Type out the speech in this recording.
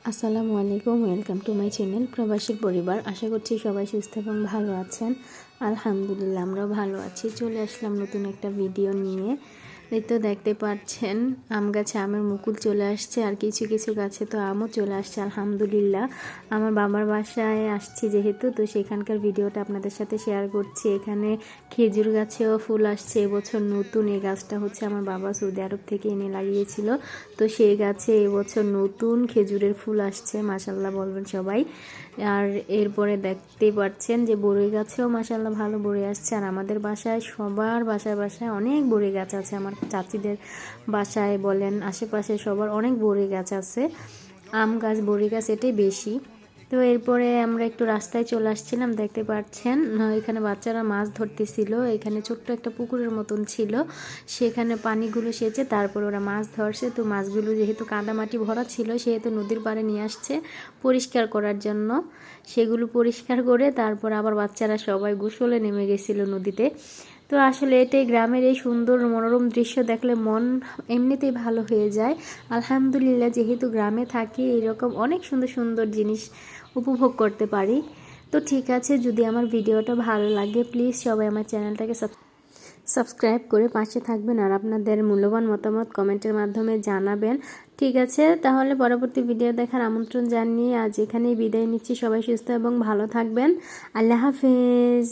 আসসালামু আলাইকুম, welcome to my channel প্রবাসীর পরিবার। আশা করছি সবাই সুস্থ এবং ভালো আছেন। আলহামদুলিল্লাহ আমরাও ভালো আছি। চলে আসলাম নতুন একটা ভিডিও নিয়ে। এই তো দেখতে পাচ্ছেন আম গাছে আমের মুকুল চলে আসছে, আর কিছু কিছু গাছে তো আমও চলে আসছে আলহামদুলিল্লাহ। আমার বাবার বাসায় আসছি যেহেতু, তো সেখানকার ভিডিওটা আপনাদের সাথে শেয়ার করছি। এখানে খেজুর গাছেও ফুল আসছে এবছর নতুন। এই গাছটা হচ্ছে আমার বাবা সৌদি আরব থেকে এনে লাগিয়েছিল, তো সেই গাছে এবছর নতুন খেজুরের ফুল আসছে, মাশাল্লাহ বলবেন সবাই। আর এরপরে দেখতেই পাচ্ছেন যে বড়ই গাছেও মাশাল্লাহ ভালো বড়ি আসছে। আর আমাদের বাসায় সবার বাসায় বাসায় অনেক বড়ই গাছ আছে। আমার চাচিদের বাসায় বলেন, আশেপাশে সবার অনেক বড়ই গাছ আছে। আম গাছ বড়ি গাছ এটাই বেশি। তো এরপরে আমরা একটু রাস্তায় চলে আসছিলাম, দেখতে পাচ্ছেন এখানে বাচ্চারা মাছ ধরতেছিল। এখানে ছোট্ট একটা পুকুরের মতন ছিল, সেখানে পানিগুলো সেচে তারপর ওরা মাছ ধরছে। তো মাছগুলো যেহেতু কাদামাটি ভরা ছিল, সেহেতু নদীর পাড়ে নিয়ে আসছে পরিষ্কার করার জন্য। সেগুলো পরিষ্কার করে তারপর আবার বাচ্চারা সবাই গোসলে নেমে গেছিল নদীতে। তো আসলে এটাই গ্রামের এই সুন্দর মনোরম দৃশ্য দেখলে মন এমনিতেই ভালো হয়ে যায়। আলহামদুলিল্লাহ, যেহেতু গ্রামে থাকি এরকম অনেক সুন্দর সুন্দর জিনিস উপভোগ করতে পারি। তো ঠিক আছে, যদি আমার ভিডিওটা ভালো লাগে প্লিজ সবাই আমার চ্যানেলটাকে সাবস্ক্রাইব করে পাশে থাকবেন, আর আপনাদের মূল্যবান মতামত কমেন্টের মাধ্যমে জানাবেন। ঠিক আছে, তাহলে পরবর্তী ভিডিও দেখার আমন্ত্রণ জানিয়ে আজ এখানেই বিদায় নিচ্ছি। সবাই সুস্থ এবং ভালো থাকবেন। আল্লাহ হাফেজ।